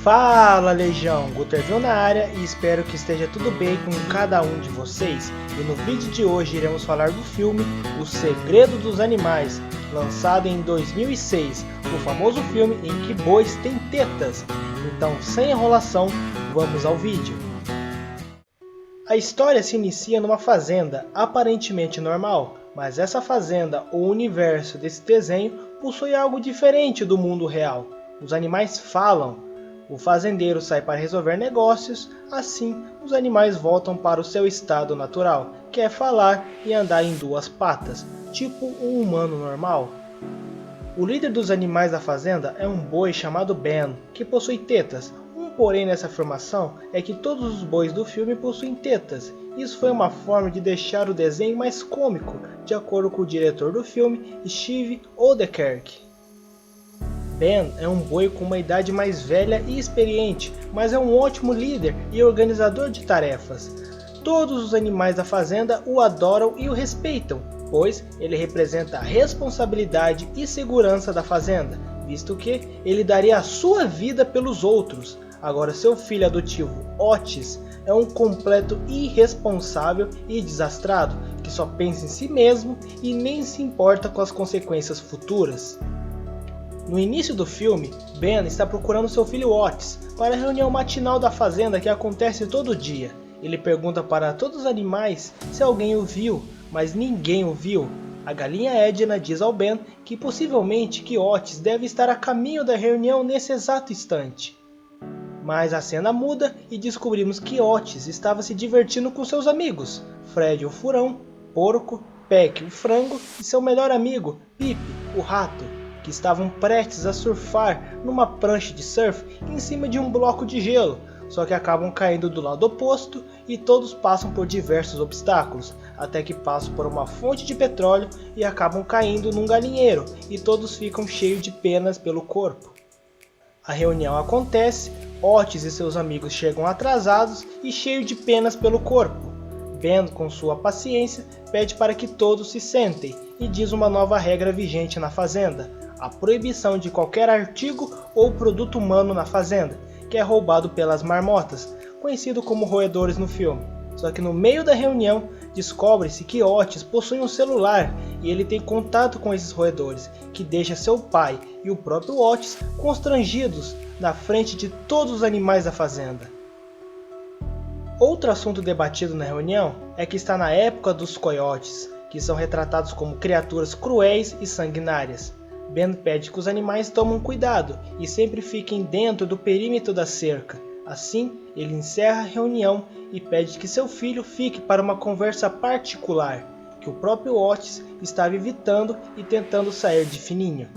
Fala Legião, Guterville na área e espero que esteja tudo bem com cada um de vocês. E no vídeo de hoje iremos falar do filme O Segredo dos Animais, lançado em 2006, o famoso filme em que bois têm tetas. Então, sem enrolação, vamos ao vídeo. A história se inicia numa fazenda aparentemente normal, mas essa fazenda ou universo desse desenho possui algo diferente do mundo real. Os animais falam. O fazendeiro sai para resolver negócios, assim os animais voltam para o seu estado natural, que é falar e andar em duas patas, tipo um humano normal. O líder dos animais da fazenda é um boi chamado Ben, que possui tetas. Um porém nessa afirmação é que todos os bois do filme possuem tetas. Isso foi uma forma de deixar o desenho mais cômico, de acordo com o diretor do filme, Steve Oedekerk. Ben é um boi com uma idade mais velha e experiente, mas é um ótimo líder e organizador de tarefas. Todos os animais da fazenda o adoram e o respeitam, pois ele representa a responsabilidade e segurança da fazenda, visto que ele daria a sua vida pelos outros. Agora seu filho adotivo, Otis, é um completo irresponsável e desastrado, que só pensa em si mesmo e nem se importa com as consequências futuras. No início do filme, Ben está procurando seu filho Otis para a reunião matinal da fazenda que acontece todo dia. Ele pergunta para todos os animais se alguém o viu, mas ninguém o viu. A galinha Edna diz ao Ben que possivelmente que Otis deve estar a caminho da reunião nesse exato instante. Mas a cena muda e descobrimos que Otis estava se divertindo com seus amigos, Fred o furão, Porco, Peck o frango e seu melhor amigo, Pip o rato, que estavam prestes a surfar numa prancha de surf em cima de um bloco de gelo, só que acabam caindo do lado oposto e todos passam por diversos obstáculos, até que passam por uma fonte de petróleo e acabam caindo num galinheiro e todos ficam cheios de penas pelo corpo. A reunião acontece, Otis e seus amigos chegam atrasados e cheios de penas pelo corpo. Ben, com sua paciência, pede para que todos se sentem e diz uma nova regra vigente na fazenda: a proibição de qualquer artigo ou produto humano na fazenda, que é roubado pelas marmotas, conhecido como roedores no filme. Só que no meio da reunião, descobre-se que Otis possui um celular e ele tem contato com esses roedores, que deixa seu pai e o próprio Otis constrangidos na frente de todos os animais da fazenda. Outro assunto debatido na reunião é que está na época dos coiotes, que são retratados como criaturas cruéis e sanguinárias. Ben pede que os animais tomem cuidado e sempre fiquem dentro do perímetro da cerca. Assim, ele encerra a reunião e pede que seu filho fique para uma conversa particular, que o próprio Otis estava evitando e tentando sair de fininho.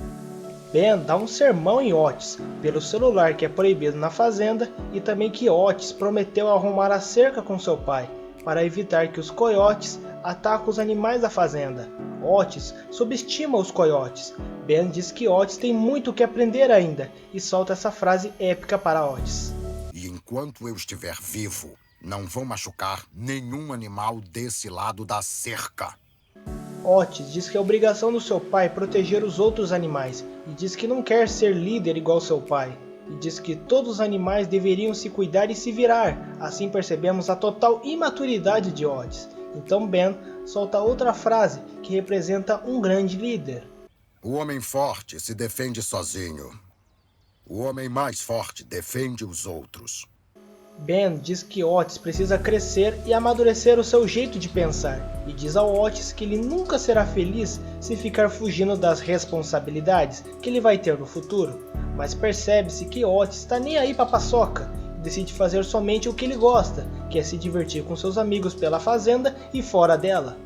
Ben dá um sermão em Otis pelo celular que é proibido na fazenda e também que Otis prometeu arrumar a cerca com seu pai, para evitar que os coiotes ataquem os animais da fazenda. Otis subestima os coiotes. Ben diz que Otis tem muito o que aprender ainda e solta essa frase épica para Otis. E enquanto eu estiver vivo, não vão machucar nenhum animal desse lado da cerca. Otis diz que é obrigação do seu pai proteger os outros animais e diz que não quer ser líder igual seu pai. E diz que todos os animais deveriam se cuidar e se virar. Assim percebemos a total imaturidade de Otis. Então Ben solta outra frase que representa um grande líder. O homem forte se defende sozinho. O homem mais forte defende os outros. Ben diz que Otis precisa crescer e amadurecer o seu jeito de pensar, e diz ao Otis que ele nunca será feliz se ficar fugindo das responsabilidades que ele vai ter no futuro, mas percebe-se que Otis está nem aí pra paçoca e decide fazer somente o que ele gosta, que é se divertir com seus amigos pela fazenda e fora dela.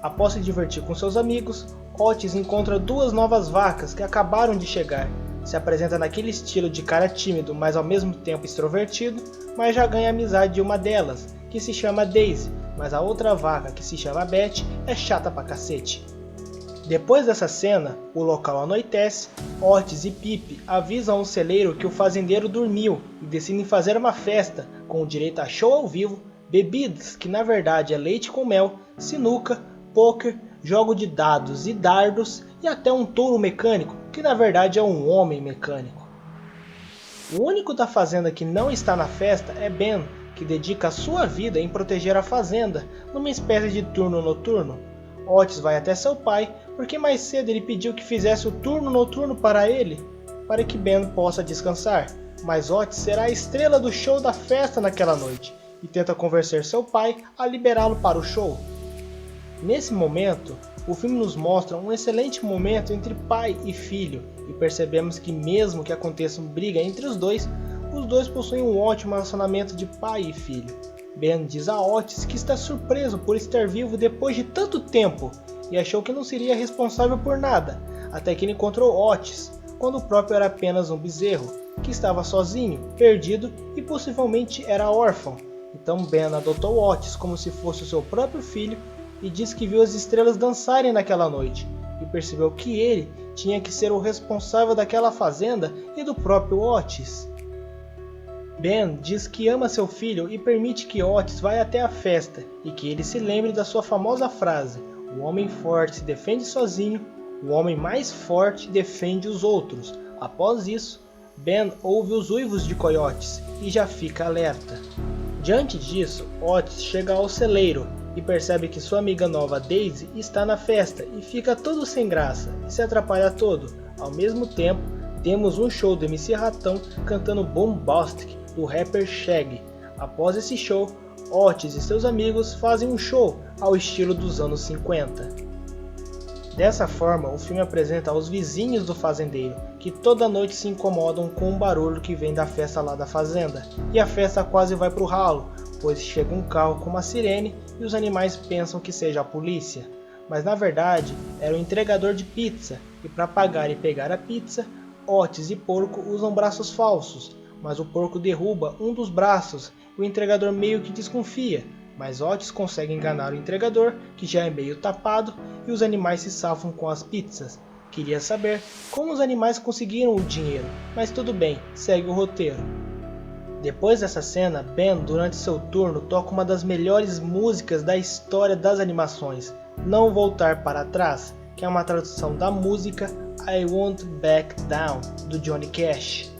Após se divertir com seus amigos, Otis encontra duas novas vacas que acabaram de chegar. Se apresenta naquele estilo de cara tímido, mas ao mesmo tempo extrovertido, mas já ganha a amizade de uma delas, que se chama Daisy, mas a outra vaca, que se chama Beth, é chata pra cacete. Depois dessa cena, o local anoitece, Otis e Pip avisam o celeiro que o fazendeiro dormiu e decidem fazer uma festa, com direito a show ao vivo, bebidas, que na verdade é leite com mel, sinuca, pôquer, jogo de dados e dardos e até um touro mecânico, que na verdade é um homem mecânico. O único da fazenda que não está na festa é Ben, que dedica a sua vida em proteger a fazenda, numa espécie de turno noturno. Otis vai até seu pai, porque mais cedo ele pediu que fizesse o turno noturno para ele, para que Ben possa descansar. Mas Otis será a estrela do show da festa naquela noite, e tenta convencer seu pai a liberá-lo para o show. Nesse momento, o filme nos mostra um excelente momento entre pai e filho, e percebemos que mesmo que aconteça uma briga entre os dois possuem um ótimo relacionamento de pai e filho. Ben diz a Otis que está surpreso por estar vivo depois de tanto tempo, e achou que não seria responsável por nada, até que ele encontrou Otis, quando o próprio era apenas um bezerro, que estava sozinho, perdido e possivelmente era órfão. Então Ben adotou Otis como se fosse o seu próprio filho e diz que viu as estrelas dançarem naquela noite, e percebeu que ele tinha que ser o responsável daquela fazenda e do próprio Otis. Ben diz que ama seu filho e permite que Otis vá até a festa e que ele se lembre da sua famosa frase: "O homem forte se defende sozinho, o homem mais forte defende os outros." Após isso, Ben ouve os uivos de coiotes e já fica alerta. Diante disso, Otis chega ao celeiro e percebe que sua amiga nova Daisy está na festa e fica todo sem graça e se atrapalha todo. Ao mesmo tempo, temos um show do MC Ratão cantando Bombastic do rapper Shaggy. Após esse show, Otis e seus amigos fazem um show ao estilo dos anos 50. Dessa forma, o filme apresenta aos vizinhos do fazendeiro, que toda noite se incomodam com o barulho que vem da festa lá da fazenda, e a festa quase vai pro ralo, pois chega um carro com uma sirene e os animais pensam que seja a polícia. Mas na verdade, era o entregador de pizza, e para pagar e pegar a pizza, Otis e Porco usam braços falsos, mas o Porco derruba um dos braços e o entregador meio que desconfia. Mas Otis consegue enganar o entregador, que já é meio tapado, e os animais se safam com as pizzas. Queria saber como os animais conseguiram o dinheiro, mas tudo bem, segue o roteiro. Depois dessa cena, Ben, durante seu turno, toca uma das melhores músicas da história das animações, Não Voltar Para Trás, que é uma tradução da música I Won't Back Down, do Johnny Cash.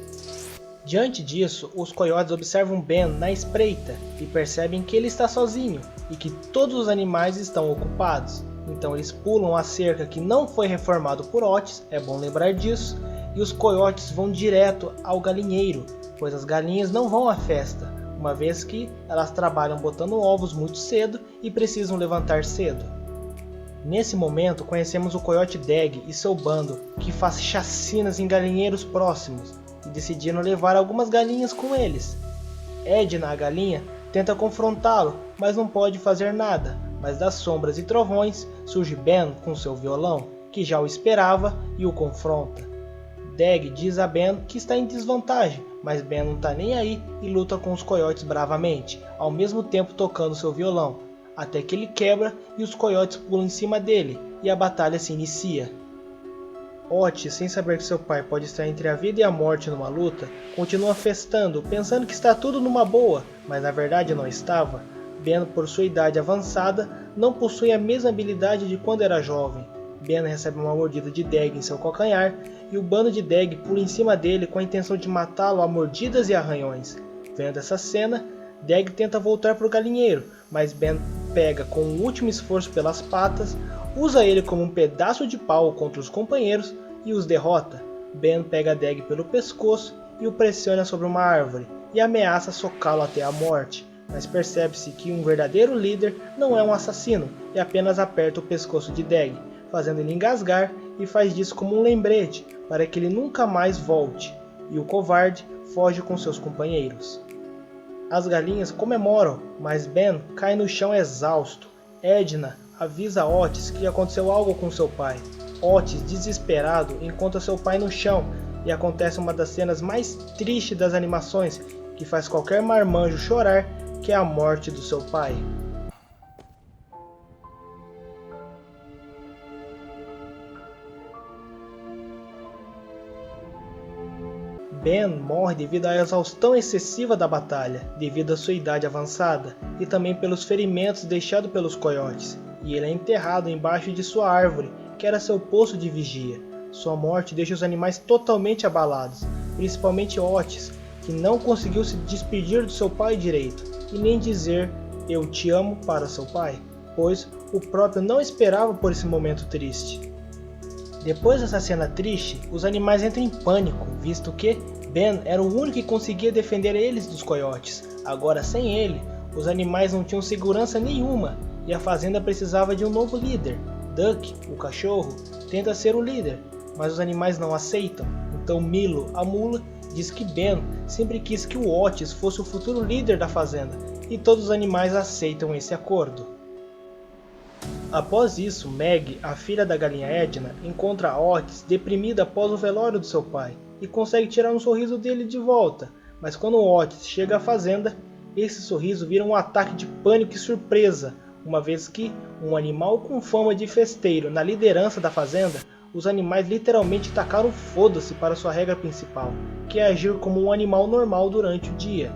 Diante disso, os coiotes observam Ben na espreita e percebem que ele está sozinho e que todos os animais estão ocupados. Então eles pulam a cerca que não foi reformado por Otis, é bom lembrar disso, e os coiotes vão direto ao galinheiro, pois as galinhas não vão à festa, uma vez que elas trabalham botando ovos muito cedo e precisam levantar cedo. Nesse momento conhecemos o coiote Dag e seu bando, que faz chacinas em galinheiros próximos, e decidiram levar algumas galinhas com eles. Edna, a galinha, tenta confrontá-lo, mas não pode fazer nada, mas das sombras e trovões surge Ben com seu violão, que já o esperava e o confronta. Dag diz a Ben que está em desvantagem, mas Ben não está nem aí e luta com os coiotes bravamente, ao mesmo tempo tocando seu violão, até que ele quebra e os coiotes pulam em cima dele e a batalha se inicia. Otis, sem saber que seu pai pode estar entre a vida e a morte numa luta, continua festando, pensando que está tudo numa boa, mas na verdade não estava. Ben, por sua idade avançada, não possui a mesma habilidade de quando era jovem. Ben recebe uma mordida de Dag em seu calcanhar e o bando de Dag pula em cima dele com a intenção de matá-lo a mordidas e arranhões. Vendo essa cena, Dag tenta voltar para o galinheiro, mas Ben pega com um último esforço pelas patas, usa ele como um pedaço de pau contra os companheiros e os derrota. Ben pega Dag pelo pescoço e o pressiona sobre uma árvore e ameaça socá-lo até a morte, mas percebe-se que um verdadeiro líder não é um assassino e apenas aperta o pescoço de Dag, fazendo ele engasgar e faz disso como um lembrete para que ele nunca mais volte, e o covarde foge com seus companheiros. As galinhas comemoram, mas Ben cai no chão exausto. Edna avisa Otis que aconteceu algo com seu pai. Otis, desesperado, encontra seu pai no chão e acontece uma das cenas mais tristes das animações, que faz qualquer marmanjo chorar, que é a morte do seu pai. Ben morre devido à exaustão excessiva da batalha, devido à sua idade avançada, e também pelos ferimentos deixados pelos coiotes, e ele é enterrado embaixo de sua árvore, que era seu posto de vigia. Sua morte deixa os animais totalmente abalados, principalmente Otis, que não conseguiu se despedir do seu pai direito e nem dizer "eu te amo" para seu pai, pois o próprio não esperava por esse momento triste. Depois dessa cena triste, os animais entram em pânico, visto que Ben era o único que conseguia defender eles dos coiotes. Agora, sem ele, os animais não tinham segurança nenhuma e a fazenda precisava de um novo líder. Duck, o cachorro, tenta ser o líder, mas os animais não aceitam. Então Milo, a mula, diz que Ben sempre quis que o Otis fosse o futuro líder da fazenda e todos os animais aceitam esse acordo. Após isso, Meg, a filha da galinha Edna, encontra Otis deprimida após o velório do seu pai e consegue tirar um sorriso dele de volta, mas quando Otis chega à fazenda, esse sorriso vira um ataque de pânico e surpresa, uma vez que um animal com fama de festeiro na liderança da fazenda, os animais literalmente tacaram foda-se para sua regra principal, que é agir como um animal normal durante o dia.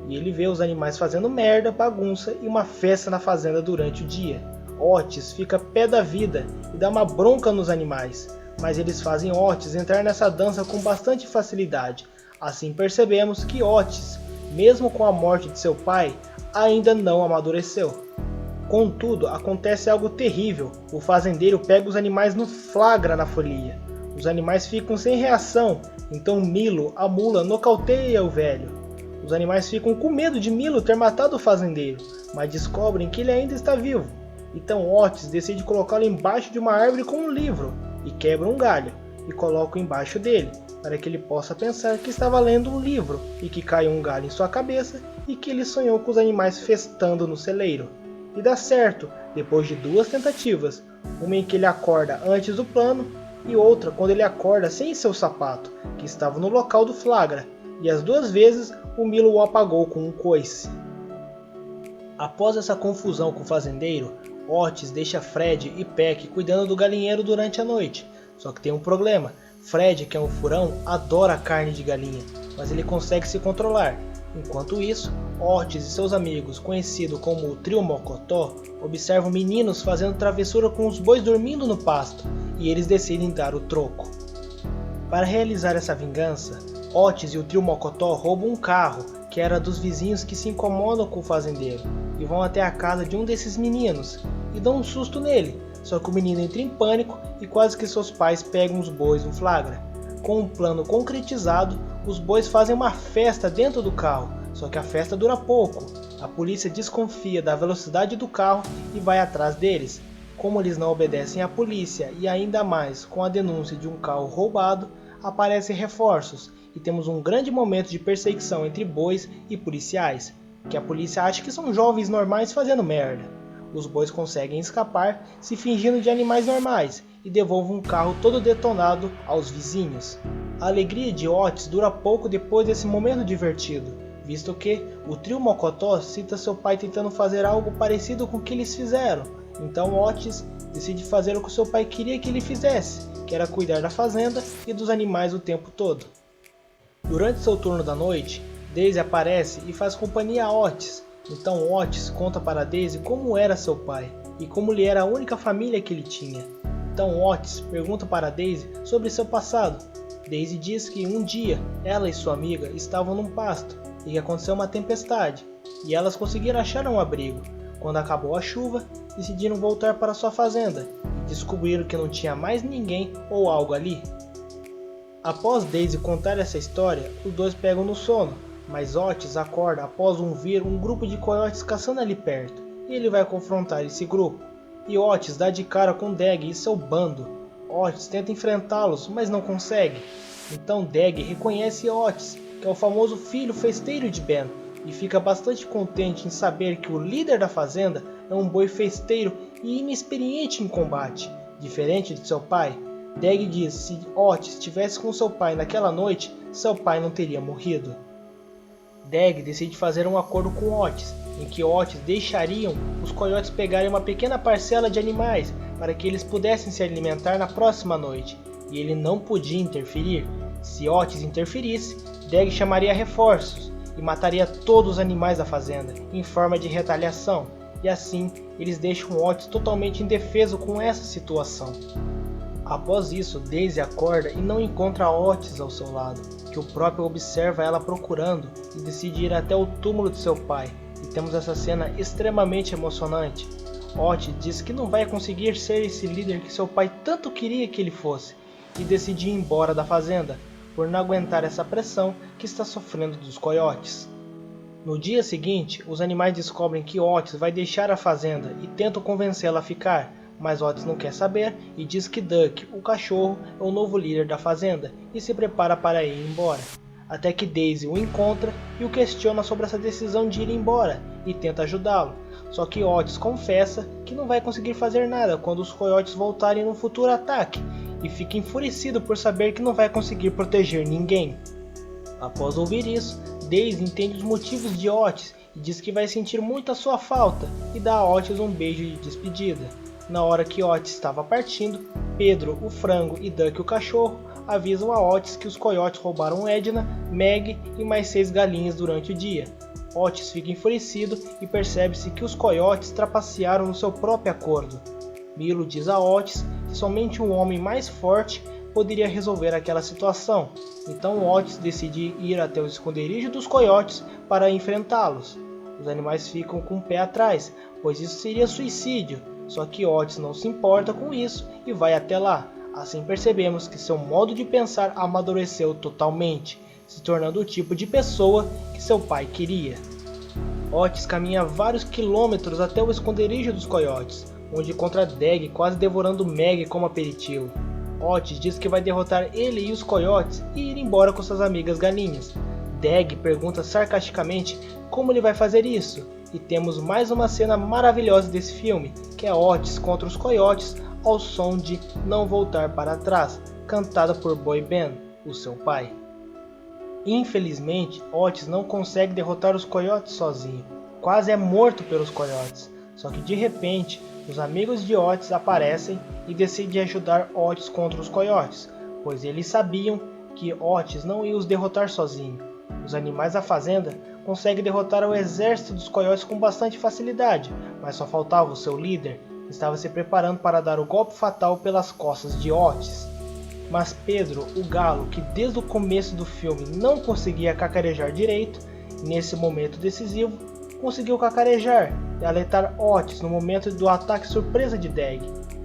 E ele vê os animais fazendo merda, bagunça e uma festa na fazenda durante o dia. Otis fica pé da vida e dá uma bronca nos animais, mas eles fazem Otis entrar nessa dança com bastante facilidade. Assim percebemos que Otis, mesmo com a morte de seu pai, ainda não amadureceu. Contudo, acontece algo terrível. O fazendeiro pega os animais no flagra na folia. Os animais ficam sem reação, então Milo, a mula, nocauteia o velho. Os animais ficam com medo de Milo ter matado o fazendeiro, mas descobrem que ele ainda está vivo. Então Otis decide colocá-lo embaixo de uma árvore com um livro, e quebra um galho, e coloca embaixo dele, para que ele possa pensar que estava lendo um livro, e que caiu um galho em sua cabeça, e que ele sonhou com os animais festando no celeiro. E dá certo, depois de 2 tentativas, uma em que ele acorda antes do plano, e outra quando ele acorda sem seu sapato, que estava no local do flagra, e as 2 vezes o Milo o apagou com um coice. Após essa confusão com o fazendeiro, Otis deixa Fred e Peck cuidando do galinheiro durante a noite. Só que tem um problema, Fred, que é um furão, adora carne de galinha, mas ele consegue se controlar. Enquanto isso, Otis e seus amigos, conhecidos como o Trio Mocotó, observam meninos fazendo travessura com os bois dormindo no pasto, e eles decidem dar o troco. Para realizar essa vingança, Otis e o Trio Mocotó roubam um carro, que era dos vizinhos que se incomodam com o fazendeiro, e vão até a casa de um desses meninos, e dão um susto nele, só que o menino entra em pânico e quase que seus pais pegam os bois no flagra. Com um plano concretizado, os bois fazem uma festa dentro do carro, só que a festa dura pouco. A polícia desconfia da velocidade do carro e vai atrás deles. Como eles não obedecem à polícia e ainda mais com a denúncia de um carro roubado, aparecem reforços e temos um grande momento de perseguição entre bois e policiais, que a polícia acha que são jovens normais fazendo merda. Os bois conseguem escapar se fingindo de animais normais e devolvem um carro todo detonado aos vizinhos. A alegria de Otis dura pouco depois desse momento divertido, visto que o Trio Mocotó cita seu pai tentando fazer algo parecido com o que eles fizeram. Então Otis decide fazer o que seu pai queria que ele fizesse, que era cuidar da fazenda e dos animais o tempo todo. Durante seu turno da noite, Daisy aparece e faz companhia a Otis. Então Otis conta para Daisy como era seu pai e como ele era a única família que ele tinha. Então Otis pergunta para Daisy sobre seu passado. Daisy diz que um dia ela e sua amiga estavam num pasto e que aconteceu uma tempestade e elas conseguiram achar um abrigo. Quando acabou a chuva, decidiram voltar para sua fazenda e descobriram que não tinha mais ninguém ou algo ali. Após Daisy contar essa história, os dois pegam no sono, mas Otis acorda após ouvir um grupo de coiotes caçando ali perto, e ele vai confrontar esse grupo. E Otis dá de cara com Dag e seu bando. Otis tenta enfrentá-los, mas não consegue. Então Dag reconhece Otis, que é o famoso filho festeiro de Ben, e fica bastante contente em saber que o líder da fazenda é um boi festeiro e inexperiente em combate, diferente de seu pai. Dag diz que se Otis estivesse com seu pai naquela noite, seu pai não teria morrido. Dag decide fazer um acordo com Otis, em que Otis deixariam os coiotes pegarem uma pequena parcela de animais para que eles pudessem se alimentar na próxima noite, e ele não podia interferir. Se Otis interferisse, Dag chamaria reforços e mataria todos os animais da fazenda, em forma de retaliação, e assim eles deixam Otis totalmente indefeso com essa situação. Após isso, Daisy acorda e não encontra Otis ao seu lado, que o próprio observa ela procurando e decide ir até o túmulo de seu pai. E temos essa cena extremamente emocionante. Otis diz que não vai conseguir ser esse líder que seu pai tanto queria que ele fosse, e decide ir embora da fazenda, por não aguentar essa pressão que está sofrendo dos coiotes. No dia seguinte, os animais descobrem que Otis vai deixar a fazenda e tentam convencê-la a ficar, mas Otis não quer saber e diz que Duck, o cachorro, é o novo líder da fazenda e se prepara para ir embora. Até que Daisy o encontra e o questiona sobre essa decisão de ir embora e tenta ajudá-lo. Só que Otis confessa que não vai conseguir fazer nada quando os coiotes voltarem no futuro ataque e fica enfurecido por saber que não vai conseguir proteger ninguém. Após ouvir isso, Daisy entende os motivos de Otis e diz que vai sentir muito a sua falta e dá a Otis um beijo de despedida. Na hora que Otis estava partindo, Pedro, o frango e Duck, o cachorro, avisam a Otis que os coiotes roubaram Edna, Meg e mais 6 galinhas durante o dia. Otis fica enfurecido e percebe-se que os coiotes trapacearam no seu próprio acordo. Milo diz a Otis que somente um homem mais forte poderia resolver aquela situação, então Otis decide ir até o esconderijo dos coiotes para enfrentá-los. Os animais ficam com o pé atrás, pois isso seria suicídio, só que Otis não se importa com isso e vai até lá. Assim percebemos que seu modo de pensar amadureceu totalmente, se tornando o tipo de pessoa que seu pai queria. Otis caminha vários quilômetros até o esconderijo dos coiotes, onde encontra Dag quase devorando Meg como aperitivo. Otis diz que vai derrotar ele e os coiotes e ir embora com suas amigas galinhas. Dag pergunta sarcasticamente como ele vai fazer isso, e temos mais uma cena maravilhosa desse filme, que é Otis contra os coiotes ao som de Não Voltar Para Trás, cantada por Boy Ben, o seu pai. Infelizmente, Otis não consegue derrotar os coiotes sozinho, quase é morto pelos coiotes, só que de repente, os amigos de Otis aparecem e decidem ajudar Otis contra os coiotes, pois eles sabiam que Otis não ia os derrotar sozinho. Os animais da fazenda conseguem derrotar o exército dos coiotes com bastante facilidade, mas só faltava o seu líder, que estava se preparando para dar o golpe fatal pelas costas de Otis. Mas Pedro, o galo, que desde o começo do filme não conseguia cacarejar direito, nesse momento decisivo, conseguiu cacarejar e alertar Otis no momento do ataque surpresa de Dag.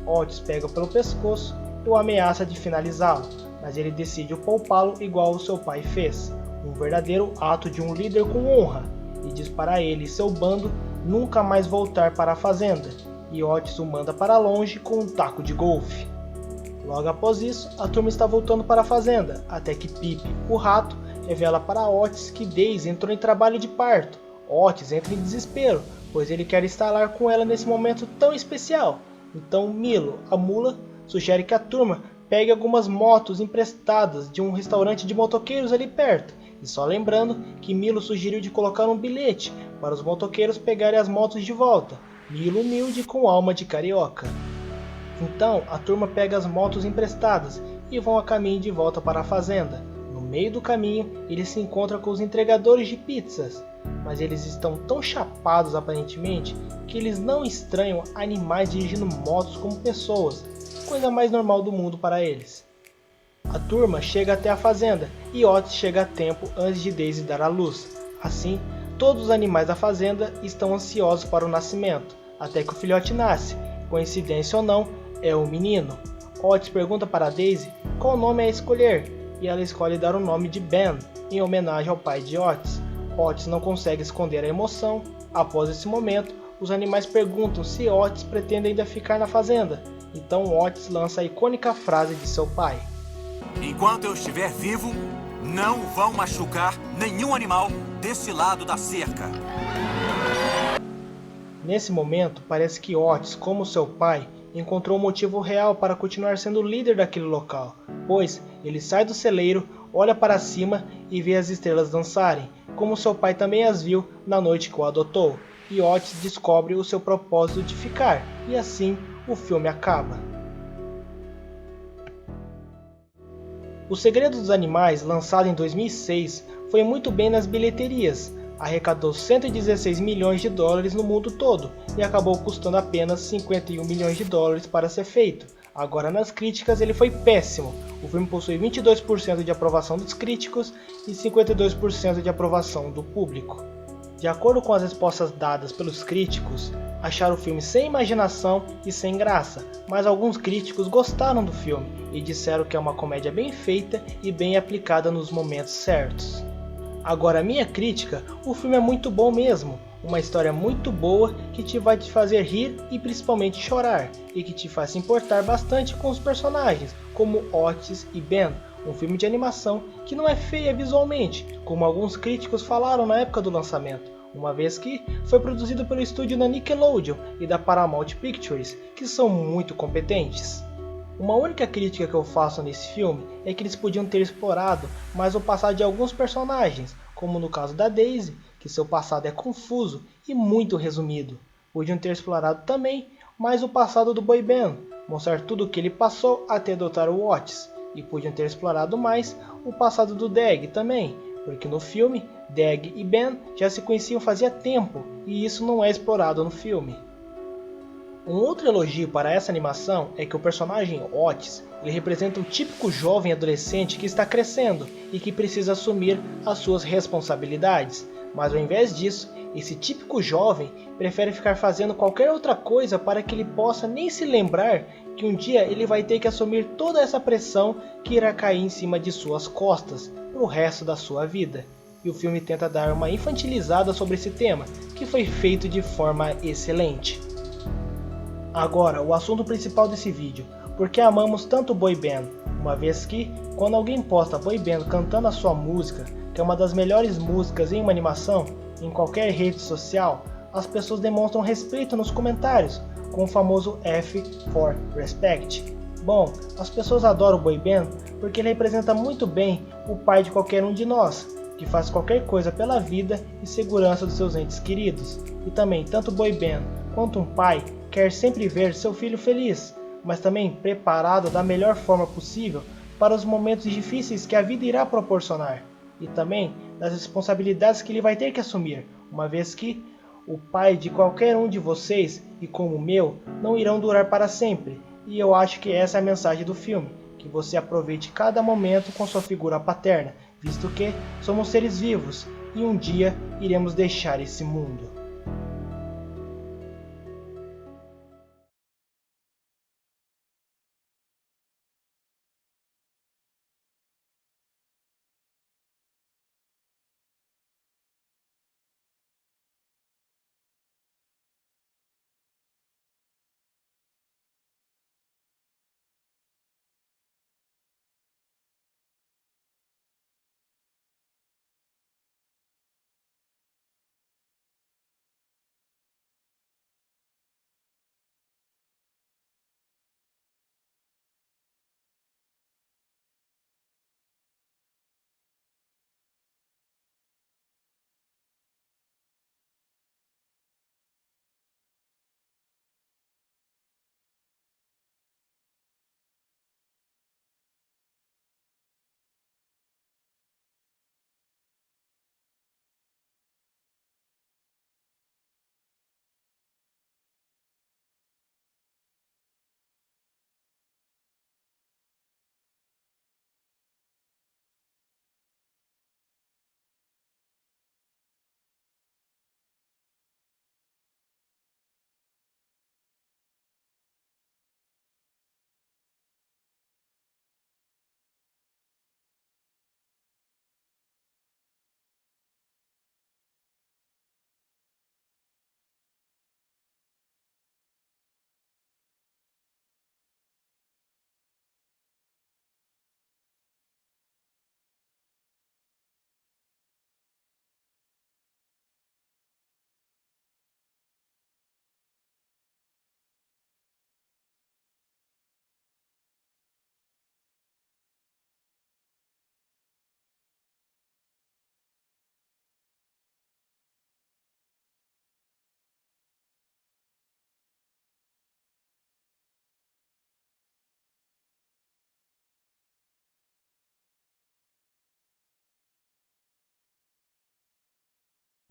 Otis pega pelo pescoço e o ameaça de finalizá-lo, mas ele decide poupá-lo igual o seu pai fez, um verdadeiro ato de um líder com honra, e diz para ele e seu bando nunca mais voltar para a fazenda, e Otis o manda para longe com um taco de golfe. Logo após isso, a turma está voltando para a fazenda, até que Pip, o rato, revela para Otis que Daisy entrou em trabalho de parto. Otis entra em desespero, pois ele quer estar lá com ela nesse momento tão especial. Então Milo, a mula, sugere que a turma pegue algumas motos emprestadas de um restaurante de motoqueiros ali perto. E só lembrando que Milo sugeriu de colocar um bilhete para os motoqueiros pegarem as motos de volta. Milo humilde com alma de carioca. Então a turma pega as motos emprestadas e vão a caminho de volta para a fazenda. No meio do caminho eles se encontram com os entregadores de pizzas, mas eles estão tão chapados aparentemente que eles não estranham animais dirigindo motos como pessoas, coisa mais normal do mundo para eles. A turma chega até a fazenda e Otis chega a tempo antes de Daisy dar à luz. Assim, todos os animais da fazenda estão ansiosos para o nascimento, até que o filhote nasce. Coincidência ou não, é o menino. Otis pergunta para Daisy qual nome é escolher, e ela escolhe dar o nome de Ben, em homenagem ao pai de Otis. Otis não consegue esconder a emoção. Após esse momento, os animais perguntam se Otis pretende ainda ficar na fazenda. Então Otis lança a icônica frase de seu pai: "Enquanto eu estiver vivo, não vão machucar nenhum animal desse lado da cerca." Nesse momento, parece que Otis, como seu pai, encontrou um motivo real para continuar sendo o líder daquele local, pois ele sai do celeiro, olha para cima e vê as estrelas dançarem, como seu pai também as viu na noite que o adotou, e Otis descobre o seu propósito de ficar, e assim o filme acaba. O Segredo dos Animais, lançado em 2006, foi muito bem nas bilheterias, arrecadou 116 milhões de dólares no mundo todo e acabou custando apenas 51 milhões de dólares para ser feito. Agora nas críticas ele foi péssimo. O filme possui 22% de aprovação dos críticos e 52% de aprovação do público. De acordo com as respostas dadas pelos críticos, acharam o filme sem imaginação e sem graça, mas alguns críticos gostaram do filme e disseram que é uma comédia bem feita e bem aplicada nos momentos certos. Agora a minha crítica, o filme é muito bom mesmo, uma história muito boa que vai te fazer rir e principalmente chorar, e que te faz se importar bastante com os personagens, como Otis e Ben, um filme de animação que não é feia visualmente, como alguns críticos falaram na época do lançamento, uma vez que foi produzido pelo estúdio da Nickelodeon e da Paramount Pictures, que são muito competentes. Uma única crítica que eu faço nesse filme é que eles podiam ter explorado mais o passado de alguns personagens, como no caso da Daisy, que seu passado é confuso e muito resumido. Podiam ter explorado também mais o passado do Boy Ben, mostrar tudo o que ele passou até adotar o Otis, e podiam ter explorado mais o passado do Dag também, porque no filme, Dag e Ben já se conheciam fazia tempo, e isso não é explorado no filme. Um outro elogio para essa animação é que o personagem Otis ele representa o típico jovem adolescente que está crescendo e que precisa assumir as suas responsabilidades, mas ao invés disso, esse típico jovem prefere ficar fazendo qualquer outra coisa para que ele possa nem se lembrar que um dia ele vai ter que assumir toda essa pressão que irá cair em cima de suas costas para o resto da sua vida. E o filme tenta dar uma infantilizada sobre esse tema, que foi feito de forma excelente. Agora, o assunto principal desse vídeo, por que amamos tanto boy band? Uma vez que, quando alguém posta boy band cantando a sua música, que é uma das melhores músicas em uma animação, em qualquer rede social, as pessoas demonstram respeito nos comentários, com o famoso F for Respect. Bom, as pessoas adoram o boy band porque ele representa muito bem o pai de qualquer um de nós, que faz qualquer coisa pela vida e segurança dos seus entes queridos. E também, tanto o boy band quanto um pai quer sempre ver seu filho feliz, mas também preparado da melhor forma possível para os momentos difíceis que a vida irá proporcionar, e também das responsabilidades que ele vai ter que assumir, uma vez que o pai de qualquer um de vocês, e como o meu, não irão durar para sempre, e eu acho que essa é a mensagem do filme, que você aproveite cada momento com sua figura paterna, visto que somos seres vivos, e um dia iremos deixar esse mundo.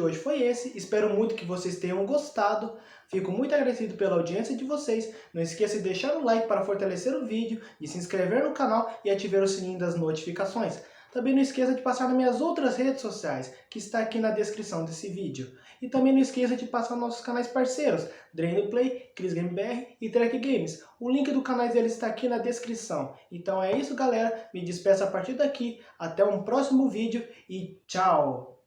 Hoje foi esse, espero muito que vocês tenham gostado, fico muito agradecido pela audiência de vocês, não esqueça de deixar o like para fortalecer o vídeo, de se inscrever no canal e ativar o sininho das notificações. Também não esqueça de passar nas minhas outras redes sociais, que está aqui na descrição desse vídeo. E também não esqueça de passar nos nossos canais parceiros, Drain Play, ChrisGameBR e Track Games. O link do canal deles está aqui na descrição. Então é isso, galera, me despeço a partir daqui, até um próximo vídeo e tchau!